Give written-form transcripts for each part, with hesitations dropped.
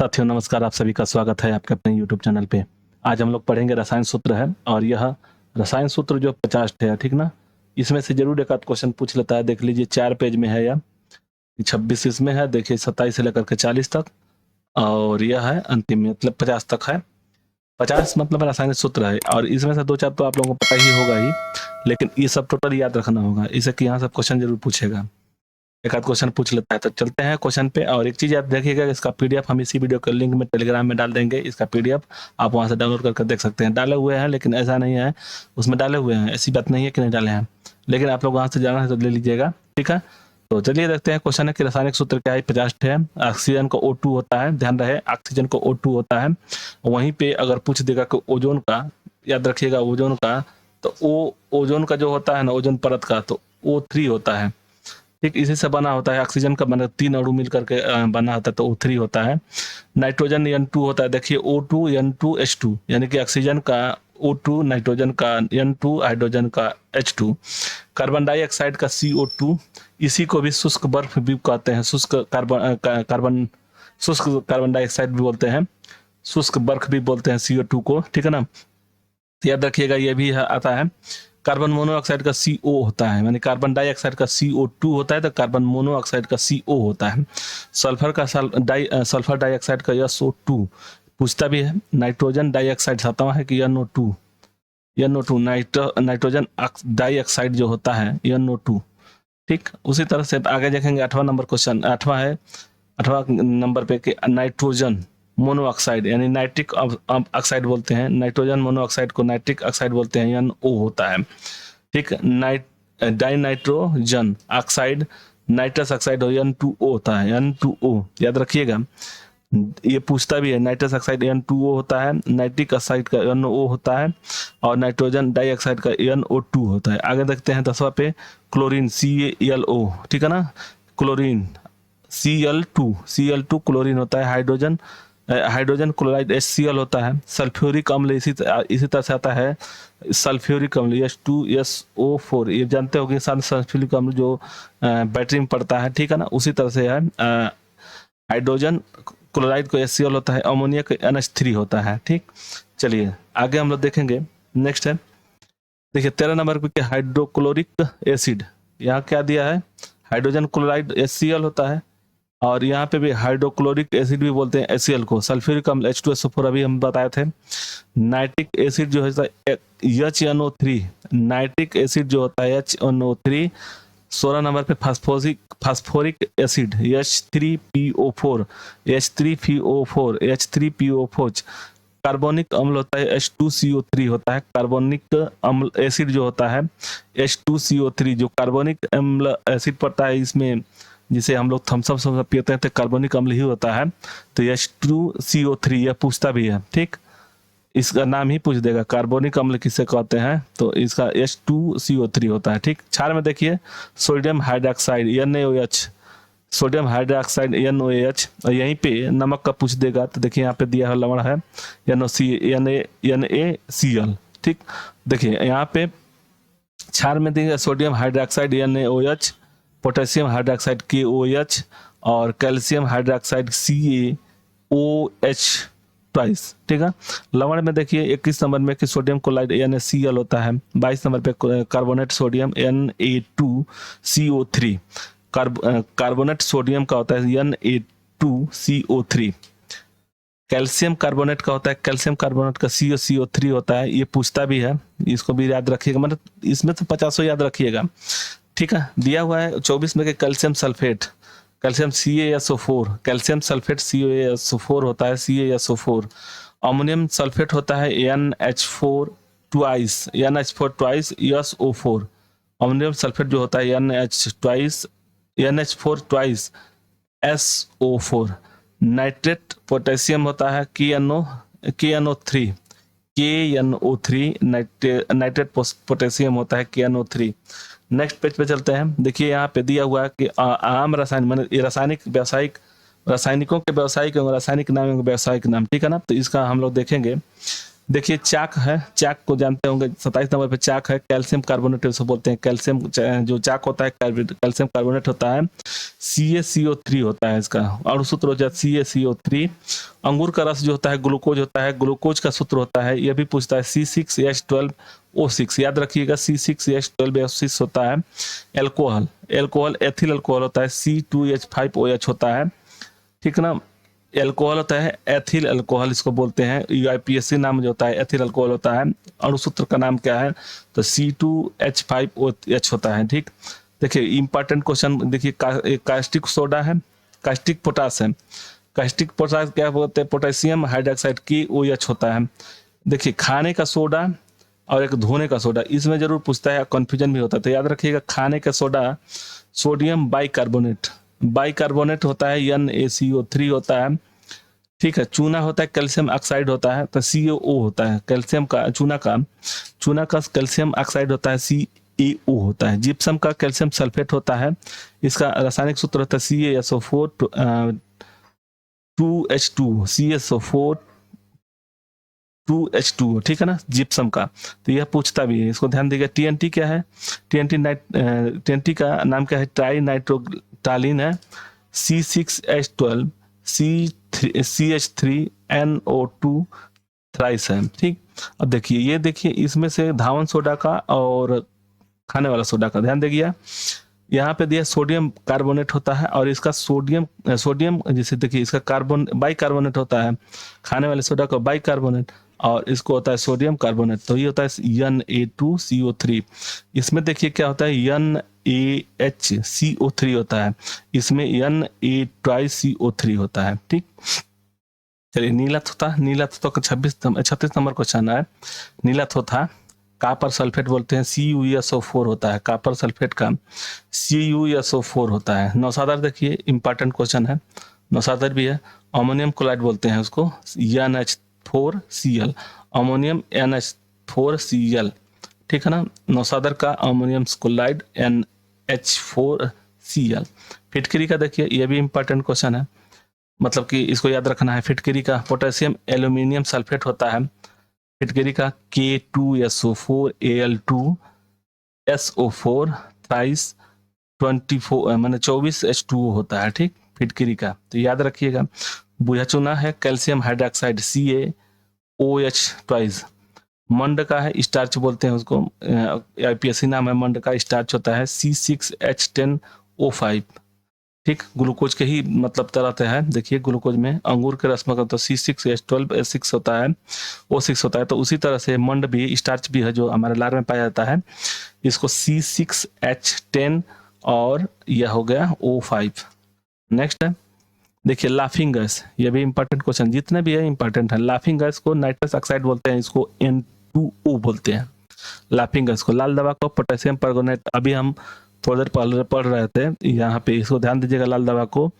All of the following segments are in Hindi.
साथियों नमस्कार, आप सभी का स्वागत है आपके अपने YouTube चैनल पे। आज हम लोग पढ़ेंगे रसायन सूत्र है और यह रसायन सूत्र जो 50 है, ठीक ना। इसमें से जरूर एक आध क्वेश्चन पूछ लेता है। देख लीजिए 4 पेज में है यह, 26 इसमें है, देखिए 27 से लेकर के 40 तक और यह है अंतिम में, मतलब 50 तक है। 50 मतलब रासायनिक सूत्र है और इसमें से 2-4 तो आप लोगों को पता ही होगा ही, लेकिन ये सब टोटल याद रखना होगा, इसे कि यहाँ सब क्वेश्चन जरूर पूछेगा। एक आध क्वेश्चन पूछ लेता है। तो चलते हैं क्वेश्चन पे। और एक चीज आप देखिएगा, इसका पीडीएफ हम इसी वीडियो के लिंक में टेलीग्राम में डाल देंगे। इसका पीडीएफ आप वहां से डाउनलोड करके देख सकते हैं। डाले हुए हैं, लेकिन ऐसा नहीं है उसमें डाले हुए हैं, ऐसी बात नहीं है कि नहीं डाले हैं, लेकिन आप लोग वहां से जाना है तो ले लीजिएगा, ठीक है। तो चलिए देखते हैं। क्वेश्चन है कि रासायनिक सूत्र क्या है। 50 है। ऑक्सीजन को O2 होता है, ध्यान रहे ऑक्सीजन को O2 होता है। वहीं पे अगर पूछ देगा कि ओजोन का, याद रखिएगा ओजोन का, तो ओजोन का जो होता है ना, ओजोन परत का, तो O3 होता है, ठीक। इसी से बना होता है। ऑक्सीजन का बना 3 अणु मिल करके बना होता है, तो O3 होता है। नाइट्रोजन N2 होता है, देखिए O2 N2 H2, यानी कि ऑक्सीजन का O2, नाइट्रोजन का N2, हाइड्रोजन का H2। कार्बन डाइऑक्साइड का CO2, इसी को भी शुष्क बर्फ भी कहते हैं। शुष्क कार्बन डाइऑक्साइड भी बोलते हैं, शुष्क बर्फ भी बोलते हैं CO2 को, ठीक है ना। तो याद रखिएगा ये भी आता है। कार्बन मोनोऑक्साइड का CO होता है, यानी कार्बन डाइऑक्साइड का CO2 होता है, तो कार्बन मोनोऑक्साइड का CO होता है। सल्फर का सल्फर डाइऑक्साइड का SO2 पूछता भी है। नाइट्रोजन डाइऑक्साइड 7वां है कि NO2 नाइट्रोजन डाइऑक्साइड जो होता है NO2, ठीक। उसी तरह से आगे देखेंगे 8वां नंबर क्वेश्चन। 8वां नंबर पे कि नाइट्रोजन मोनोऑक्साइड, यानी नाइट्रिक ऑक्साइड बोलते हैं। नाइट्रोजन मोनोऑक्साइड को नाइट्रिक ऑक्साइड बोलते हैं, NO होता है, ठीक। Dinitrogen oxide, nitrous oxide N2O होता है, N2O याद रखिएगा। ये पूछता भी है। नाइट्रस ऑक्साइड N2O होता है, नाइट्रिक ऑक्साइड का NO होता है और नाइट्रोजन डाइऑक्साइड का NO2 होता है। आगे देखते हैं 10वां पे, क्लोरीन CaLO, ठीक है ना। क्लोरीन Cl2 क्लोरीन होता है। हाइड्रोजन क्लोराइड HCl होता है। सल्फ्यूरिक अम्ल इसी तरह से आता है। सल्फ्यूरिक अम्ल H2SO4, ये जानते हो कि सल्फ्यूरिक अम्ल जो बैटरी में पड़ता है, ठीक है ना, उसी तरह से है। हाइड्रोजन क्लोराइड को HCl होता है, अमोनिया को NH3 होता है, ठीक। चलिए आगे हम लोग देखेंगे। नेक्स्ट है, देखिए 13 नंबर पे हाइड्रोक्लोरिक एसिड, यहाँ क्या दिया है, हाइड्रोजन क्लोराइड HCl होता है और यहाँ पे भी हाइड्रोक्लोरिक एसिड भी बोलते हैं HCl को। सल्फ्यूरिक अम्ल H2SO4 अभी हम बताए थे। नाइट्रिक एसिड जो है HNO3, नाइट्रिक एसिड जो होता है HNO3। 16 नंबर पे फास्फोरिक एसिड H3PO4। कार्बोनिक अम्ल होता है H2CO3 होता है। कार्बोनिक अम्ल एसिड जो होता है H2CO3, जो कार्बोनिक अम्ल एसिड पड़ता है इसमें, जिसे हम लोग थम्स अप पीते हैं, तो कार्बोनिक अम्ल ही होता है। तो H2CO3 यह पूछता भी है, ठीक। इसका नाम ही पूछ देगा, कार्बोनिक अम्ल किसे कहते हैं, तो इसका H2CO3 होता है, ठीक। 4 में देखिए sodium hydroxide NaOH, sodium hydroxide NaOH। और यहीं पे नमक का पूछ देगा, तो देखिए यहाँ पे दिया है लवण है NaCl, ठीक। देखिए यहाँ पे 4 में देंगे sodium hydroxide NaOH, potassium hydroxide KOH और कैल्शियम हाइड्रोक्साइड CaOH ट्वाइस, ठीक है। लवण में देखिए 21 नंबर में कि सोडियम क्लोराइड NaCl होता है। 22 नंबर पे carbonate sodium Na2CO3, carbonate sodium का होता है Na2CO3। कैल्शियम कार्बोनेट का होता है, कैल्शियम कार्बोनेट का CaCO3 होता है। ये पूछता भी है, इसको भी याद रखिएगा, मतलब इसमें तो 50 याद रखिएगा, ठीक है। दिया हुआ है 24 में कि calcium sulphate, calcium CaSO4, calcium sulphate CaSO4 होता है, CaSO4। अमोनियम सल्फेट होता है NH4 twice SO4। Ammonium sulphate जो होता है NH4 twice SO4। Nitrate potassium होता है KNO3, नाइट्रेट पोटेशियम होता है KNO3। नेक्स्ट पेज पे चलते हैं। देखिए यहाँ पे दिया हुआ है कि आम रसायन, माने रासायनिकों के व्यावसायिक एवं रासायनिक नाम एवं व्यावसायिक नाम, ठीक है ना। तो इसका हम लोग देखेंगे। देखिए चाक है, चाक को जानते होंगे, 27 नंबर पे चाक है, कैल्शियम कार्बोनेट उसे बोलते हैं। कैल्शियम जो चाक होता है कैल्शियम कार्बोनेट होता है, CaCO3 होता है इसका, और सूत्र हो जाता है CaCO3। अंगूर का रस जो होता है ग्लूकोज होता है, ग्लूकोज का सूत्र होता है, यह भी पूछता है C6H12O6, याद रखिएगा C6H12O6 होता है। एल्कोहल, एल्कोहल एथिल अल्कोहल होता है, C2H5OH होता है, ठीक ना। एल्कोहल होता है एथिल अल्कोहल, इसको बोलते हैं, UIPSC नाम जो होता है एथिल अल्कोहल होता है। अणुसूत्र का नाम क्या है, तो C2H5OH होता है, ठीक। देखिए इंपॉर्टेंट क्वेश्चन देखिए, कास्टिक सोडा है, कास्टिक पोटास है, कास्टिक पोटास क्या बोलते हैं, पोटेशियम हाइड्रोक्साइड की OH होता है। देखिए खाने का सोडा और एक धोने का सोडा, इसमें जरूर पूछता है, कंफ्यूजन भी होता है, तो याद रखिएगा खाने का सोडा सोडियम बाइकार्बोनेट, बाइकार्बोनेट होता है, NaCO3 होता है, ठीक है। चूना होता है कैल्शियम ऑक्साइड होता है, तो CaO होता है, कैल्शियम का चूना का कैल्शियम ऑक्साइड होता है, CaO होता है। जिप्सम का कैल्शियम सल्फेट होता है, इसका रासायनिक सूत्र होता है CaSO4 2H2, CaSO4 2H2, ठीक है ना, जिप्सम का। तो यह पूछता भी है, इसको ध्यान देगा। TNT क्या है, TNT का नाम क्या है, ट्राई नाइट्रोटालिन है, C6H12 CH3NO2 थ्राइस है, ठीक। अब देखिए ये देखिए, इसमें से धावन सोडा का और खाने वाला सोडा का ध्यान देखिए, यहाँ पे दिया सोडियम कार्बोनेट होता है, और इसका सोडियम जैसे देखिए इसका कार्बन बाइकार्बोनेट होता है, खाने वाले सोडा का बाइकार्बोनेट, और इसको होता है सोडियम कार्बोनेट, तो ये होता है Na2CO3। इसमें देखिए क्या होता है, NaHCO3 होता है, इसमें Na2CO3 होता है, ठीक। चलिए नीलाथोथा का 36 नंबर क्वेश्चन है। नीलाथोथा कापर सल्फेट बोलते हैं, CuSO4 होता है, कापर सल्फेट का CuSO4 होता है। नौसादर देखिए इंपॉर्टेंट क्वेश्चन है, नौसादर भी है। अमोनियम क्लोराइड बोलते हैं उसको, NH4Cl, अमोनियम NH4Cl, ठीक है ना। नौसादर का अमोनियम क्लोराइड NH4Cl। फिटकरी का देखिए, ये भी इंपॉर्टेंट क्वेश्चन है, मतलब कि इसको याद रखना है। फिटकरी का पोटेशियम एल्यूमिनियम सल्फेट होता है, फिटकरी का K2SO4 थ्राइस 24 माने 24H2O होता है, ठीक, फिटकरी का। तो याद रखिएगा। बुझा चूना है कैल्शियम हाइड्रोक्साइड CaOH ट्वाइस। मंड का है स्टार्च बोलते हैं उसको, IPSC नाम है मंड का, स्टार्च होता है C6H10O5, ठीक। ग्लूकोज के ही मतलब तरह से है, देखिए ग्लूकोज में अंगूर के रस में तो C6H12O6 होता है, O6 होता है, तो उसी तरह से मंड भी स्टार्च भी है जो हमारे लार में पाया जाता है, इसको C6H10 और यह हो गया O5। नेक्स्ट है देखिए लाफिंग गैस, ये भी इंपॉर्टेंट क्वेश्चन, जितने भी है इंपॉर्टेंट है। लाफिंग गैस को नाइट्रस ऑक्साइड बोलते हैं, इसको N2O बोलते हैं। लाफिंग गैस को, लाल दवा को पोटेशियम परगोनेट, अभी हम थोड़ी देर पहले पढ़ रहे थे, यहाँ पे इसको ध्यान दीजिएगा। लाल दवा को,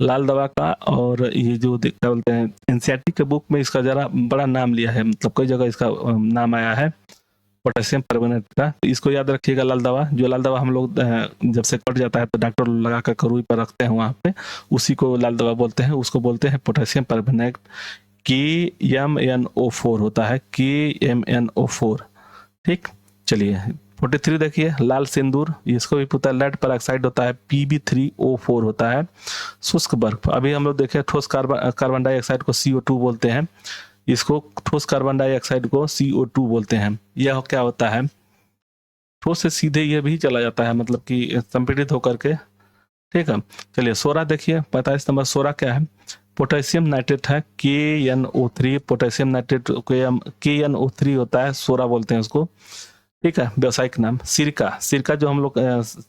लाल दवा का, और ये जो क्या बोलते हैं, NCERT के बुक में इसका जरा बड़ा नाम लिया है, मतलब कई जगह इसका नाम आया है पोटेशियम परमैंगनेट का, तो इसको याद रखिएगा। लाल दवा, जो लाल दवा हम लोग जब से कट जाता है तो डॉक्टर लगा कर करूई पर रखते हैं वहाँ पे, उसी को लाल दवा बोलते हैं, उसको बोलते हैं पोटेशियम परमैंगनेट। KMNO4 होता है, KMNO4, ठीक। चलिए 43 देखिए, लाल सिंदूर, इसको भी पूछता है। लेड पर ऑक्साइड होता है, Pb3O4 होता है। शुष्क बर्फ, अभी हम लोग देखे ठोस कार्बन डाइऑक्साइड को CO2 बोलते हैं, इसको ठोस कार्बन डाइऑक्साइड को CO2 बोलते हैं। यह क्या होता है, ठोस से सीधे यह भी चला जाता है, मतलब कि संपीड़ित होकर के, ठीक है। चलिए सोरा देखिए, 45 नंबर सोरा क्या है, पोटेशियम नाइट्रेट है, KNO3, पोटेशियम नाइट्रेट KNO3 होता है, सोरा बोलते हैं उसको, ठीक है। व्यावसायिक नाम सिरका, सिरका जो हम लोग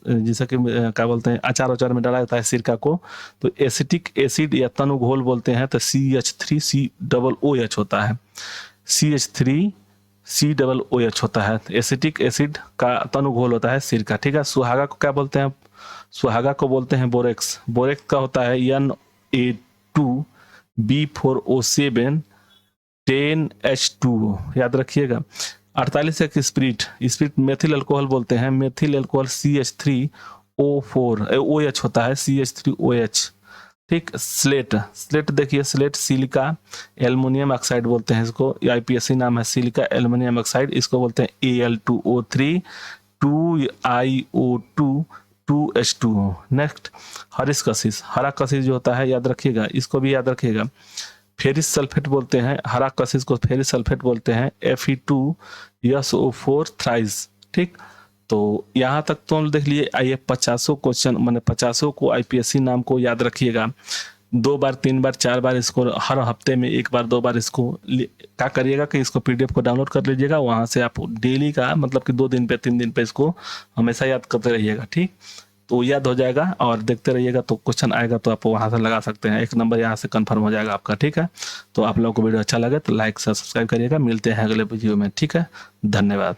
जैसे कि क्या बोलते हैं, अचार में डाला जाता है सिरका को, तो एसिटिक एसिड या तनु घोल बोलते हैं, तो CH3COOH होता है, CH3COOH होता है, एसिटिक एसिड का तनु घोल होता है सिरका, ठीक है। सुहागा को क्या बोलते हैं, सुहागा को बोलते हैं बोरेक्स, बोरेक्स का होता है Na2B4O7 10H2O, याद रखिएगा। 48 एक स्प्रिट, स्प्रिट मेथिल अल्कोहल बोलते हैं, मेथिल अल्कोहल CH3O4 OH होता है, CH3OH, ठीक। स्लेट, स्लेट देखिए, स्लेट सिलिका एल्युमिनियम ऑक्साइड बोलते हैं इसको, आईपीएससी नाम है सिलिका एल्युमिनियम ऑक्साइड, इसको बोलते हैं Al2O3 2iO2 2H2O। Next, Haris कशिश, हरा कशिश जो होता है याद रखिएगा, इसको भी याद रखिएगा, फेरिस सल्फेट बोलते हैं, हरा कशिश को फेरिस सल्फेट बोलते हैं, Fe2SO4 थ्राइस। ठीक, तो यहाँ तक तो हम देख लिए। आइए 50 क्वेश्चन, मैंने 50 को आईपीएससी नाम को याद रखिएगा, 2 बार 3 बार 4 बार इसको, हर हफ्ते में 1 बार 2 बार इसको क्या करिएगा कि इसको पीडीएफ को डाउनलोड कर लीजिएगा, वहाँ से आप डेली का मतलब कि 2 दिन पे 3 दिन पे इसको हमेशा याद करते रहिएगा। ठीक, तो याद हो जाएगा और देखते रहिएगा, तो क्वेश्चन आएगा तो आप वहाँ से लगा सकते हैं, 1 नंबर यहाँ से कंफर्म हो जाएगा आपका। ठीक है, तो आप लोगों को वीडियो अच्छा लगे तो लाइक से सब्सक्राइब करिएगा। मिलते हैं अगले वीडियो में। ठीक है, धन्यवाद।